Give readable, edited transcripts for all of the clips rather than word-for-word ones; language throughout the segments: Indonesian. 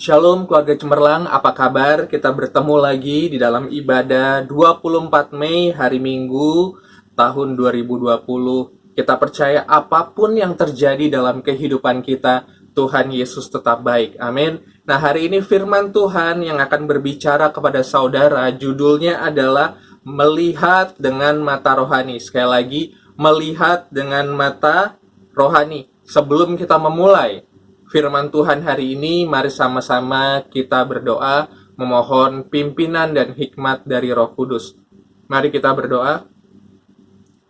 Shalom keluarga Cemerlang, apa kabar? Kita bertemu lagi di dalam ibadah 24 Mei hari Minggu tahun 2020. Kita percaya apapun yang terjadi dalam kehidupan kita, Tuhan Yesus tetap baik. Amin. Nah, hari ini firman Tuhan yang akan berbicara kepada saudara, judulnya adalah melihat dengan mata rohani. Sekali lagi, melihat dengan mata rohani. Sebelum kita memulai firman Tuhan hari ini, mari sama-sama kita berdoa, memohon pimpinan dan hikmat dari Roh Kudus. Mari kita berdoa.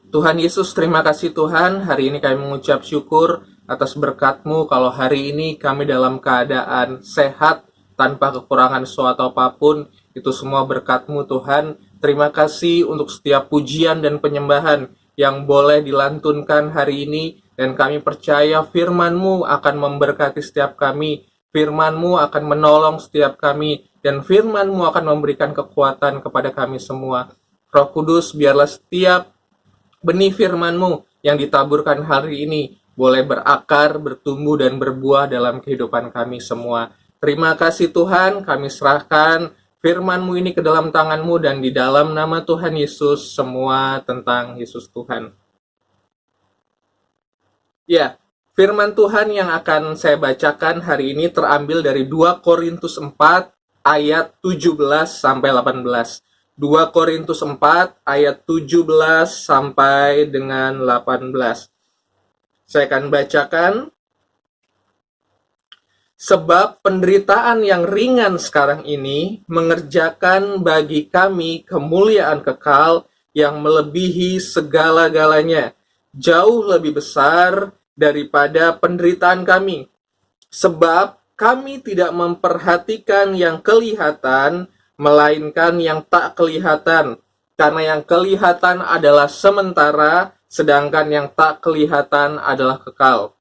Tuhan Yesus, terima kasih Tuhan, hari ini kami mengucap syukur atas berkat-Mu, kalau hari ini kami dalam keadaan sehat, tanpa kekurangan suatu apapun, itu semua berkat-Mu Tuhan. Terima kasih untuk setiap pujian dan penyembahan yang boleh dilantunkan hari ini, dan kami percaya firman-Mu akan memberkati setiap kami, firman-Mu akan menolong setiap kami, dan firman-Mu akan memberikan kekuatan kepada kami semua. Roh Kudus, biarlah setiap benih firman-Mu yang ditaburkan hari ini boleh berakar, bertumbuh, dan berbuah dalam kehidupan kami semua. Terima kasih Tuhan, kami serahkan firman-Mu ini ke dalam tangan-Mu, dan di dalam nama Tuhan Yesus, semua tentang Yesus Tuhan. Ya, firman Tuhan yang akan saya bacakan hari ini terambil dari 2 Korintus 4 ayat 17 sampai 18. 2 Korintus 4 ayat 17 sampai dengan 18. Saya akan bacakan. Sebab penderitaan yang ringan sekarang ini mengerjakan bagi kami kemuliaan kekal yang melebihi segala-galanya, jauh lebih besar daripada penderitaan kami. Sebab kami tidak memperhatikan yang kelihatan, melainkan yang tak kelihatan. Karena yang kelihatan adalah sementara, sedangkan yang tak kelihatan adalah kekal.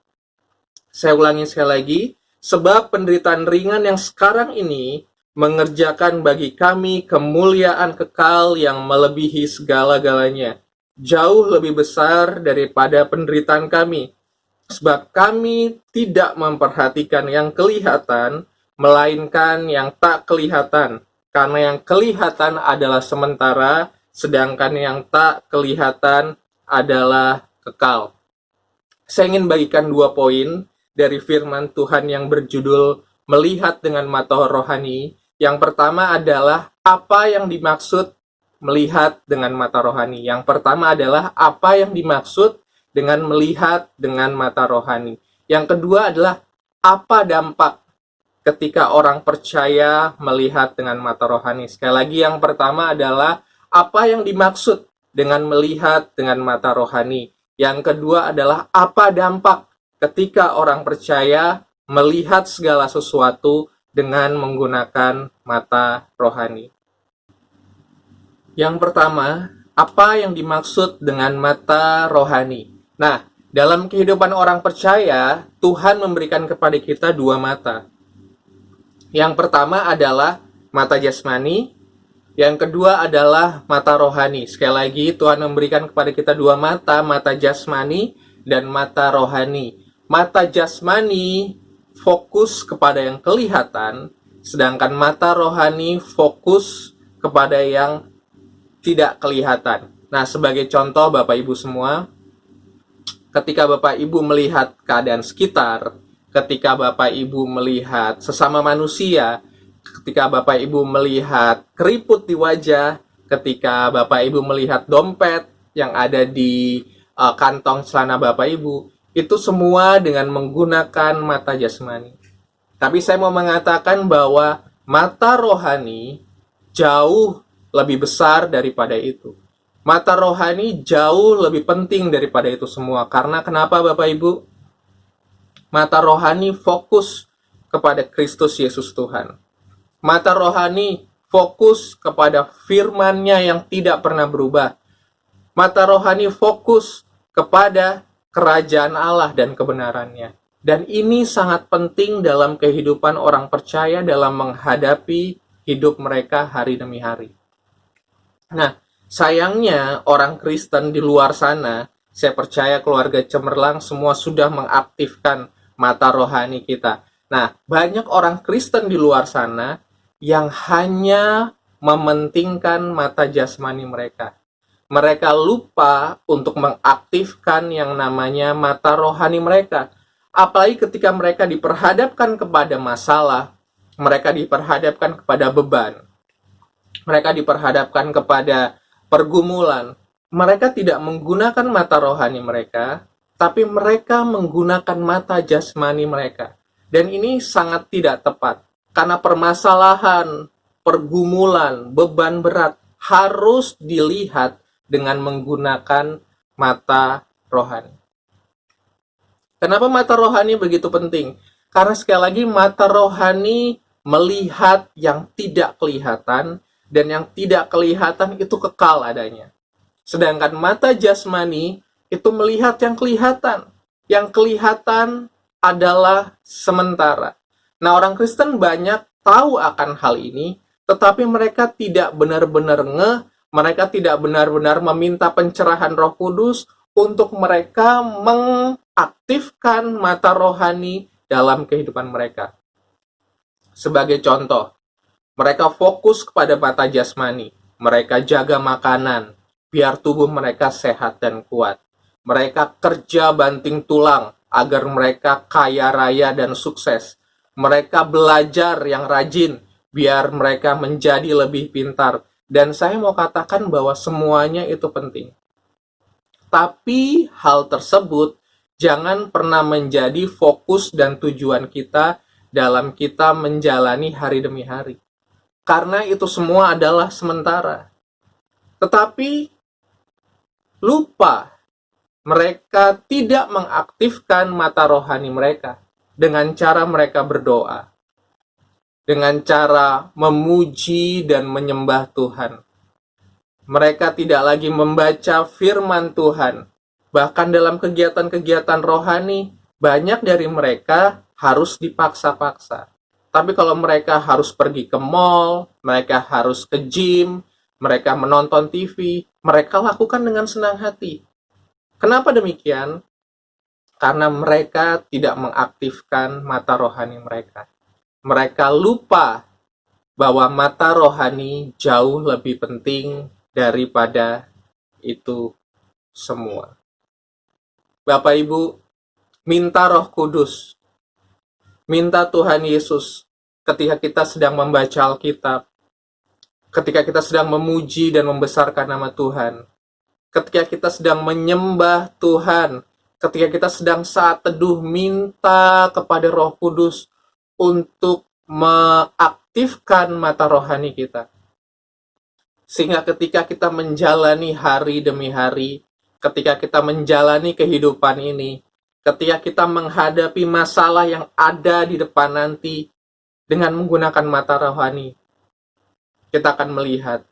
Saya ulangi sekali lagi. Sebab penderitaan ringan yang sekarang ini mengerjakan bagi kami kemuliaan kekal yang melebihi segala-galanya, jauh lebih besar daripada penderitaan kami. Sebab kami tidak memperhatikan yang kelihatan, melainkan yang tak kelihatan. Karena yang kelihatan adalah sementara, sedangkan yang tak kelihatan adalah kekal. Saya ingin bagikan 2 poin dari firman Tuhan yang berjudul melihat dengan mata rohani. Yang pertama adalah apa yang dimaksud melihat dengan mata rohani. Yang pertama adalah apa yang dimaksud dengan melihat dengan mata rohani. Yang kedua adalah apa dampak ketika orang percaya melihat dengan mata rohani. Sekali lagi, yang pertama adalah apa yang dimaksud dengan melihat dengan mata rohani. Yang kedua adalah apa dampak ketika orang percaya melihat segala sesuatu dengan menggunakan mata rohani. Yang pertama, apa yang dimaksud dengan mata rohani? Nah, dalam kehidupan orang percaya, Tuhan memberikan kepada kita 2 mata. Yang pertama adalah mata jasmani, yang kedua adalah mata rohani. Sekali lagi, Tuhan memberikan kepada kita 2 mata, mata jasmani dan mata rohani. Mata jasmani fokus kepada yang kelihatan, sedangkan mata rohani fokus kepada yang tidak kelihatan. Nah, sebagai contoh Bapak Ibu semua, ketika Bapak Ibu melihat keadaan sekitar, ketika Bapak Ibu melihat sesama manusia, ketika Bapak Ibu melihat keriput di wajah, ketika Bapak Ibu melihat dompet yang ada di kantong celana Bapak Ibu, itu semua dengan menggunakan mata jasmani. Tapi saya mau mengatakan bahwa mata rohani jauh lebih besar daripada itu. Mata rohani jauh lebih penting daripada itu semua. Karena kenapa Bapak Ibu? Mata rohani fokus kepada Kristus Yesus Tuhan. Mata rohani fokus kepada firman-Nya yang tidak pernah berubah. Mata rohani fokus kepada kerajaan Allah dan kebenarannya. Dan ini sangat penting dalam kehidupan orang percaya dalam menghadapi hidup mereka hari demi hari. Nah, sayangnya orang Kristen di luar sana, saya percaya keluarga Cemerlang semua sudah mengaktifkan mata rohani kita. Nah, banyak orang Kristen di luar sana yang hanya mementingkan mata jasmani mereka. Mereka lupa untuk mengaktifkan yang namanya mata rohani mereka. Apalagi ketika mereka diperhadapkan kepada masalah, mereka diperhadapkan kepada beban, mereka diperhadapkan kepada pergumulan. Mereka tidak menggunakan mata rohani mereka, tapi mereka menggunakan mata jasmani mereka. Dan ini sangat tidak tepat, karena permasalahan, pergumulan, beban berat harus dilihat dengan menggunakan mata rohani. Kenapa mata rohani begitu penting? Karena sekali lagi mata rohani melihat yang tidak kelihatan, dan yang tidak kelihatan itu kekal adanya. Sedangkan mata jasmani itu melihat yang kelihatan. Yang kelihatan adalah sementara. Nah, orang Kristen banyak tahu akan hal ini, tetapi mereka tidak benar-benar mereka tidak benar-benar meminta pencerahan Roh Kudus untuk mereka mengaktifkan mata rohani dalam kehidupan mereka. Sebagai contoh, mereka fokus kepada mata jasmani. Mereka jaga makanan, biar tubuh mereka sehat dan kuat. Mereka kerja banting tulang, agar mereka kaya raya dan sukses. Mereka belajar yang rajin, biar mereka menjadi lebih pintar. Dan saya mau katakan bahwa semuanya itu penting. Tapi hal tersebut jangan pernah menjadi fokus dan tujuan kita dalam kita menjalani hari demi hari. Karena itu semua adalah sementara. Tetapi lupa, mereka tidak mengaktifkan mata rohani mereka dengan cara mereka berdoa, dengan cara memuji dan menyembah Tuhan. Mereka tidak lagi membaca firman Tuhan. Bahkan dalam kegiatan-kegiatan rohani, banyak dari mereka harus dipaksa-paksa. Tapi kalau mereka harus pergi ke mall, mereka harus ke gym, mereka menonton TV, mereka lakukan dengan senang hati. Kenapa demikian? Karena mereka tidak mengaktifkan mata rohani mereka. Mereka lupa bahwa mata rohani jauh lebih penting daripada itu semua. Bapak Ibu, minta Roh Kudus, minta Tuhan Yesus ketika kita sedang membaca Alkitab, ketika kita sedang memuji dan membesarkan nama Tuhan, ketika kita sedang menyembah Tuhan, ketika kita sedang saat teduh, minta kepada Roh Kudus untuk mengaktifkan mata rohani kita. Sehingga ketika kita menjalani hari demi hari, ketika kita menjalani kehidupan ini, ketika kita menghadapi masalah yang ada di depan nanti dengan menggunakan mata rohani, kita akan melihat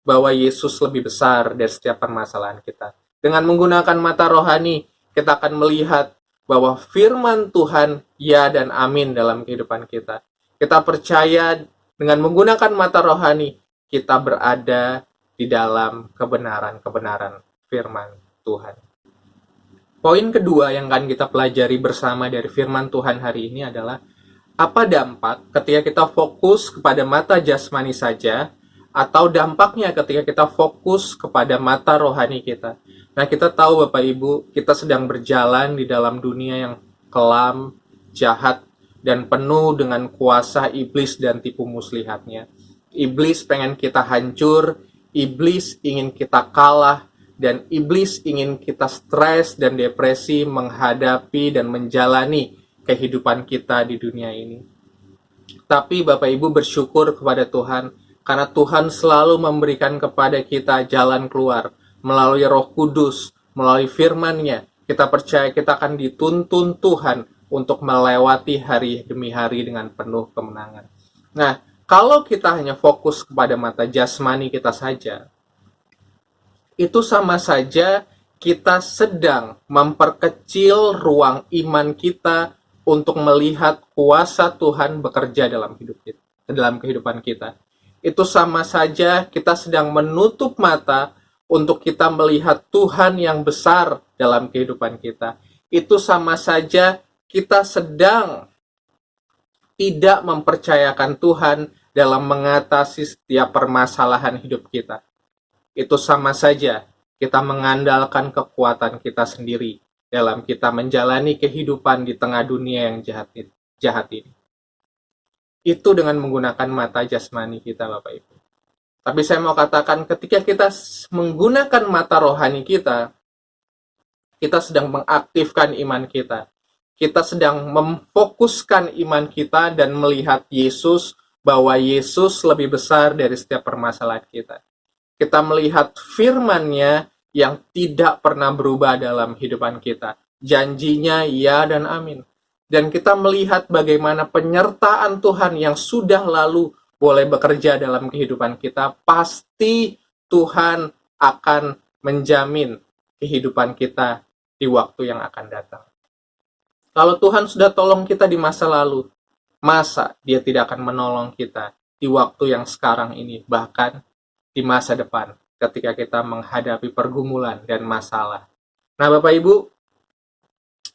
bahwa Yesus lebih besar dari setiap permasalahan kita. Dengan menggunakan mata rohani, kita akan melihat bahwa firman Tuhan ya dan amin dalam kehidupan kita. Kita percaya dengan menggunakan mata rohani, kita berada di dalam kebenaran-kebenaran firman Tuhan. Poin kedua yang akan kita pelajari bersama dari firman Tuhan hari ini adalah apa dampak ketika kita fokus kepada mata jasmani saja, atau dampaknya ketika kita fokus kepada mata rohani kita. Nah, kita tahu Bapak Ibu, kita sedang berjalan di dalam dunia yang kelam, jahat, dan penuh dengan kuasa iblis dan tipu muslihatnya. Iblis pengen kita hancur, iblis ingin kita kalah, dan iblis ingin kita stres dan depresi menghadapi dan menjalani kehidupan kita di dunia ini. Tapi Bapak Ibu bersyukur kepada Tuhan, karena Tuhan selalu memberikan kepada kita jalan keluar melalui Roh Kudus, melalui firman-Nya. Kita percaya kita akan dituntun Tuhan untuk melewati hari demi hari dengan penuh kemenangan. Nah, kalau kita hanya fokus kepada mata jasmani kita saja, itu sama saja kita sedang memperkecil ruang iman kita untuk melihat kuasa Tuhan bekerja dalam hidup kita, dalam kehidupan kita. Itu sama saja kita sedang menutup mata untuk kita melihat Tuhan yang besar dalam kehidupan kita. Itu sama saja kita sedang tidak mempercayakan Tuhan dalam mengatasi setiap permasalahan hidup kita. Itu sama saja kita mengandalkan kekuatan kita sendiri dalam kita menjalani kehidupan di tengah dunia yang jahat ini. Itu dengan menggunakan mata jasmani kita, Bapak Ibu. Tapi saya mau katakan, ketika kita menggunakan mata rohani kita sedang mengaktifkan iman kita. Kita sedang memfokuskan iman kita dan melihat Yesus, bahwa Yesus lebih besar dari setiap permasalahan kita. Kita melihat firman-Nya yang tidak pernah berubah dalam kehidupan kita. Janjinya ya dan amin. Dan kita melihat bagaimana penyertaan Tuhan yang sudah lalu boleh bekerja dalam kehidupan kita. Pasti Tuhan akan menjamin kehidupan kita di waktu yang akan datang. Kalau Tuhan sudah tolong kita di masa lalu, masa Dia tidak akan menolong kita di waktu yang sekarang ini, bahkan di masa depan ketika kita menghadapi pergumulan dan masalah. Nah, Bapak Ibu,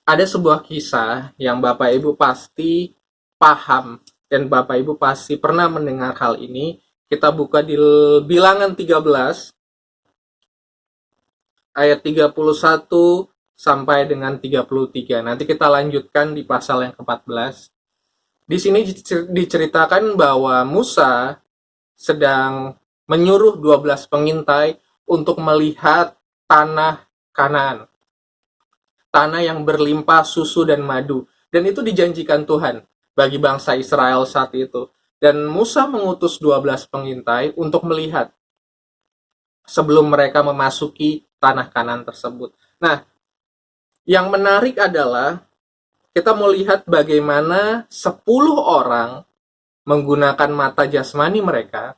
ada sebuah kisah yang Bapak Ibu pasti paham dan Bapak Ibu pasti pernah mendengar hal ini. Kita buka di Bilangan 13 ayat 31 sampai dengan 33. Nanti kita lanjutkan di pasal yang ke-14. Di sini diceritakan bahwa Musa sedang menyuruh 12 pengintai untuk melihat tanah Kanaan. Tanah yang berlimpah susu dan madu. Dan itu dijanjikan Tuhan bagi bangsa Israel saat itu. Dan Musa mengutus 12 pengintai untuk melihat sebelum mereka memasuki tanah Kanaan tersebut. Nah, yang menarik adalah kita mau lihat bagaimana 10 orang menggunakan mata jasmani mereka,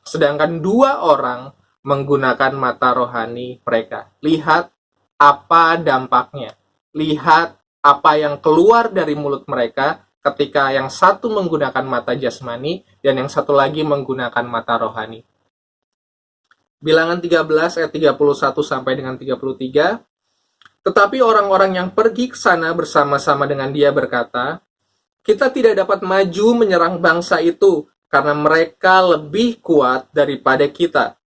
sedangkan 2 orang menggunakan mata rohani mereka. Lihat apa dampaknya. Lihat apa yang keluar dari mulut mereka ketika yang satu menggunakan mata jasmani dan yang satu lagi menggunakan mata rohani. Bilangan 13 ayat 31 sampai dengan 33. Tetapi orang-orang yang pergi ke sana bersama-sama dengan dia berkata, kita tidak dapat maju menyerang bangsa itu karena mereka lebih kuat daripada kita.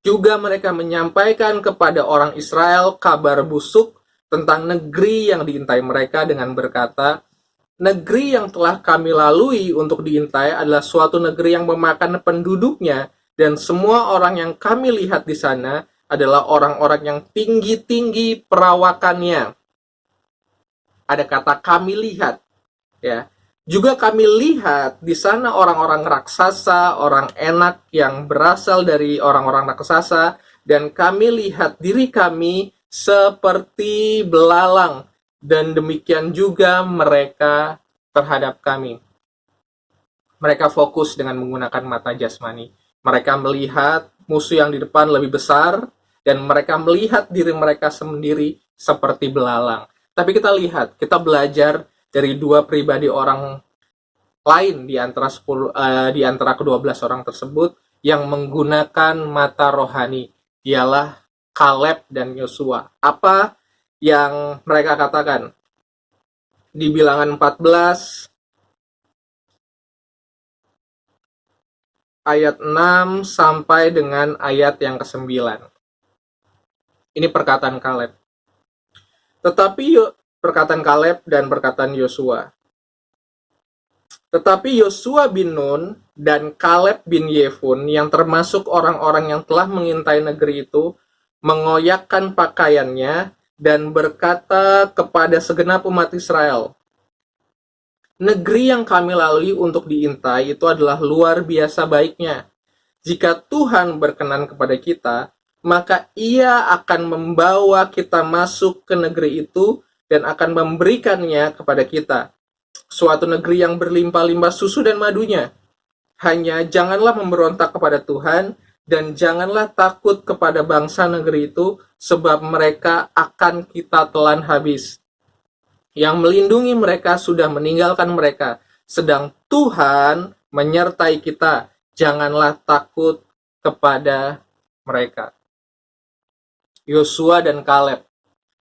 Juga mereka menyampaikan kepada orang Israel kabar busuk tentang negeri yang diintai mereka dengan berkata, negeri yang telah kami lalui untuk diintai adalah suatu negeri yang memakan penduduknya, dan semua orang yang kami lihat di sana adalah orang-orang yang tinggi-tinggi perawakannya. Ada kata kami lihat, ya. Juga kami lihat di sana orang-orang raksasa, orang enak yang berasal dari orang-orang raksasa, dan kami lihat diri kami seperti belalang, dan demikian juga mereka terhadap kami. Mereka fokus dengan menggunakan mata jasmani. Mereka melihat musuh yang di depan lebih besar, dan mereka melihat diri mereka sendiri seperti belalang. Tapi kita lihat, kita belajar dari 2 pribadi orang lain di antara ke-12 orang tersebut yang menggunakan mata rohani. Ialah Kaleb dan Yosua. Apa yang mereka katakan? Di Bilangan 14 ayat 6 sampai dengan ayat yang ke-9. Ini perkataan Kaleb. Perkataan Kaleb dan perkataan Yosua. Tetapi Yosua bin Nun dan Kaleb bin Yefun yang termasuk orang-orang yang telah mengintai negeri itu mengoyakkan pakaiannya dan berkata kepada segenap umat Israel, negeri yang kami lalui untuk diintai itu adalah luar biasa baiknya. Jika Tuhan berkenan kepada kita, maka Ia akan membawa kita masuk ke negeri itu dan akan memberikannya kepada kita. Suatu negeri yang berlimpah-limpah susu dan madunya. Hanya janganlah memberontak kepada Tuhan dan janganlah takut kepada bangsa negeri itu, sebab mereka akan kita telan habis. Yang melindungi mereka sudah meninggalkan mereka, sedang Tuhan menyertai kita. Janganlah takut kepada mereka. Yosua dan Kaleb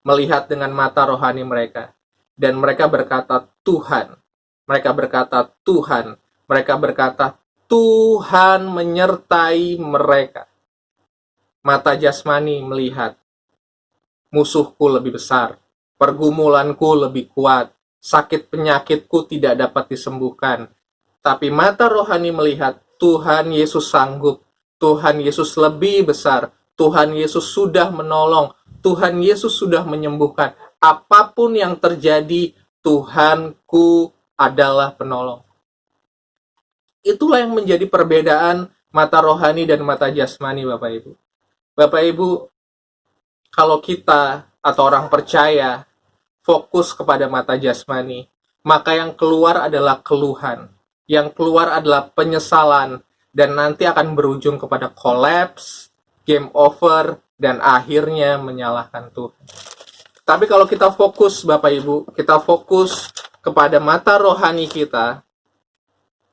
melihat dengan mata rohani mereka, dan mereka berkata, Tuhan Mereka berkata, Tuhan. Mereka berkata, Tuhan menyertai mereka. Mata jasmani melihat, musuhku lebih besar, pergumulanku lebih kuat, sakit penyakitku tidak dapat disembuhkan. Tapi mata rohani melihat, Tuhan Yesus sanggup, Tuhan Yesus lebih besar, Tuhan Yesus sudah menolong, Tuhan Yesus sudah menyembuhkan. Apapun yang terjadi, Tuhanku adalah penolong. Itulah yang menjadi perbedaan mata rohani dan mata jasmani, Bapak Ibu. Bapak Ibu, kalau kita atau orang percaya fokus kepada mata jasmani, maka yang keluar adalah keluhan. Yang keluar adalah penyesalan, dan nanti akan berujung kepada kolaps, game over, dan akhirnya menyalahkan Tuhan. Tapi kalau kita fokus, Bapak Ibu, kita fokus kepada mata rohani kita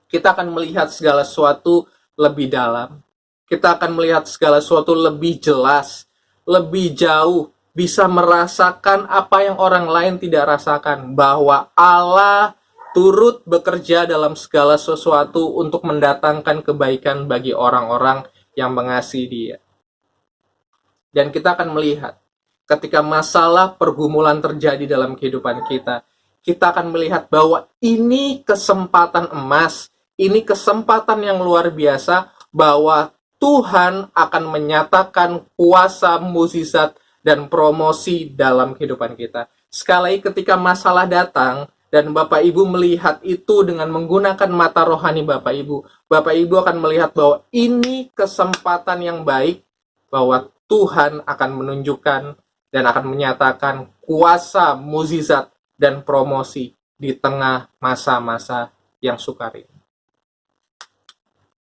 akan melihat segala sesuatu lebih dalam. Kita akan melihat segala sesuatu lebih jelas, lebih jauh, bisa merasakan apa yang orang lain tidak rasakan, bahwa Allah turut bekerja dalam segala sesuatu untuk mendatangkan kebaikan bagi orang-orang yang mengasihi Dia. Dan kita akan melihat ketika masalah pergumulan terjadi dalam kehidupan kita akan melihat bahwa ini kesempatan emas, ini kesempatan yang luar biasa, bahwa Tuhan akan menyatakan kuasa, mukjizat, dan promosi dalam kehidupan kita. Sekali lagi, ketika masalah datang, dan Bapak Ibu melihat itu dengan menggunakan mata rohani Bapak Ibu akan melihat bahwa ini kesempatan yang baik, bahwa Tuhan akan menunjukkan dan akan menyatakan kuasa, mukjizat, dan promosi di tengah masa-masa yang sukar ini.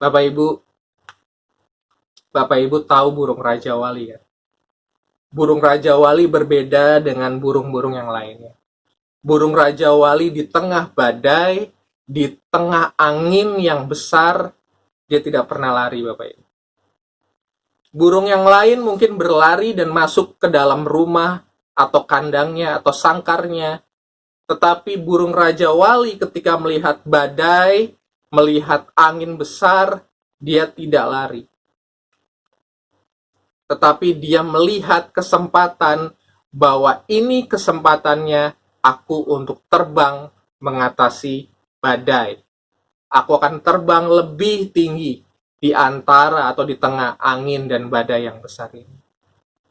Bapak Ibu tahu burung Raja Wali ya? Burung Raja Wali berbeda dengan burung-burung yang lainnya. Burung Raja Wali di tengah badai, di tengah angin yang besar, dia tidak pernah lari, Bapak Ibu. Burung yang lain mungkin berlari dan masuk ke dalam rumah, atau kandangnya, atau sangkarnya. Tetapi burung Raja Wali ketika melihat badai, melihat angin besar, dia tidak lari. Tetapi dia melihat kesempatan bahwa ini kesempatannya aku untuk terbang mengatasi badai. Aku akan terbang lebih tinggi di antara atau di tengah angin dan badai yang besar ini.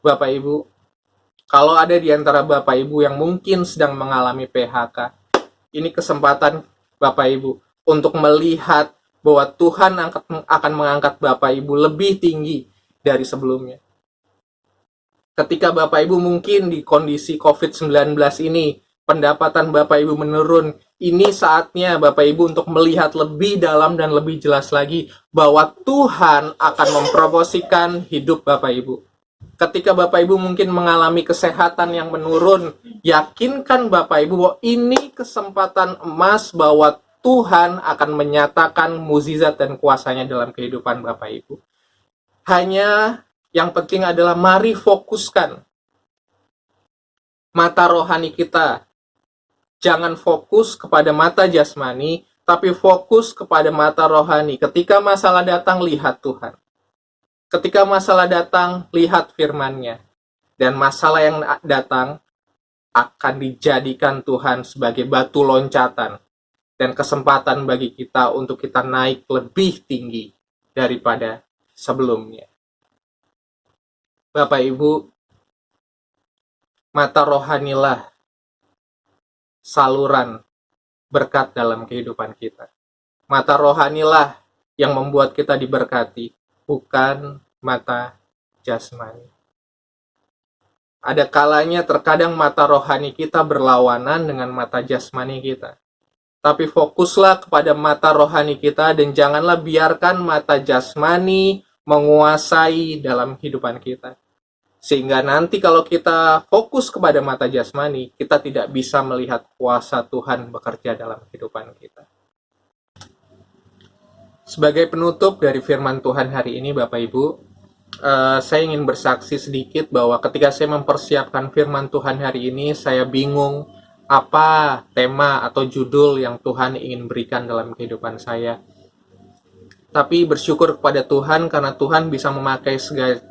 Bapak Ibu, kalau ada di antara Bapak Ibu yang mungkin sedang mengalami PHK, ini kesempatan Bapak Ibu untuk melihat bahwa Tuhan akan mengangkat Bapak Ibu lebih tinggi dari sebelumnya. Ketika Bapak Ibu mungkin di kondisi COVID-19 ini, pendapatan Bapak Ibu menurun, ini saatnya Bapak Ibu untuk melihat lebih dalam dan lebih jelas lagi bahwa Tuhan akan mempromosikan hidup Bapak Ibu. Ketika Bapak Ibu mungkin mengalami kesehatan yang menurun, yakinkan Bapak Ibu bahwa ini kesempatan emas, bahwa Tuhan akan menyatakan mukjizat dan kuasanya dalam kehidupan Bapak Ibu. Hanya yang penting adalah mari fokuskan mata rohani kita. Jangan fokus kepada mata jasmani, tapi fokus kepada mata rohani. Ketika masalah datang, lihat Tuhan. Ketika masalah datang, lihat firman-Nya. Dan masalah yang datang akan dijadikan Tuhan sebagai batu loncatan dan kesempatan bagi kita untuk kita naik lebih tinggi daripada sebelumnya. Bapak Ibu, mata rohanilah saluran berkat dalam kehidupan kita. Mata rohanilah yang membuat kita diberkati, bukan mata jasmani. Ada kalanya terkadang mata rohani kita berlawanan dengan mata jasmani kita. Tapi fokuslah kepada mata rohani kita dan janganlah biarkan mata jasmani menguasai dalam kehidupan kita. Sehingga nanti kalau kita fokus kepada mata jasmani, kita tidak bisa melihat kuasa Tuhan bekerja dalam kehidupan kita. Sebagai penutup dari firman Tuhan hari ini, Bapak Ibu, saya ingin bersaksi sedikit bahwa ketika saya mempersiapkan firman Tuhan hari ini, saya bingung apa tema atau judul yang Tuhan ingin berikan dalam kehidupan saya. Tapi bersyukur kepada Tuhan karena Tuhan bisa memakai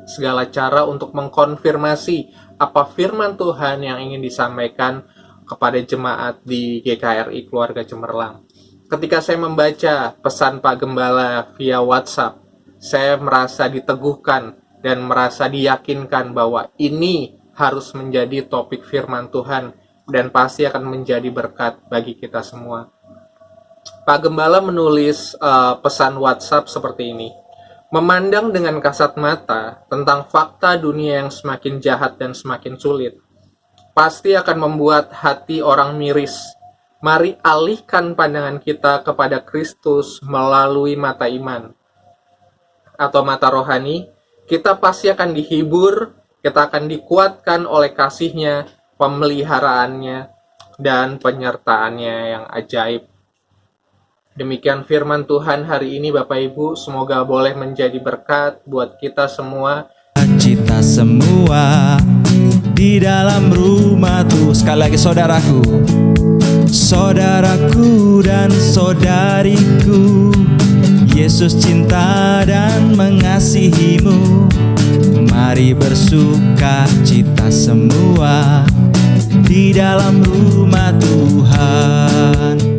segala cara untuk mengkonfirmasi apa firman Tuhan yang ingin disampaikan kepada jemaat di GKRI Keluarga Cemerlang. Ketika saya membaca pesan Pak Gembala via WhatsApp, saya merasa diteguhkan dan merasa diyakinkan bahwa ini harus menjadi topik firman Tuhan dan pasti akan menjadi berkat bagi kita semua. Pak Gembala menulis pesan WhatsApp seperti ini. Memandang dengan kasat mata tentang fakta dunia yang semakin jahat dan semakin sulit, pasti akan membuat hati orang miris. Mari alihkan pandangan kita kepada Kristus melalui mata iman atau mata rohani. Kita pasti akan dihibur, kita akan dikuatkan oleh kasih-Nya, pemeliharaannya, dan penyertaannya yang ajaib. Demikian firman Tuhan hari ini Bapak Ibu, semoga boleh menjadi berkat buat kita semua. Kita semua di dalam rumah Tuhan. Sekali lagi saudaraku, saudaraku dan saudariku, Yesus cinta dan mengasihimu. Mari bersuka cita semua di dalam rumah Tuhan.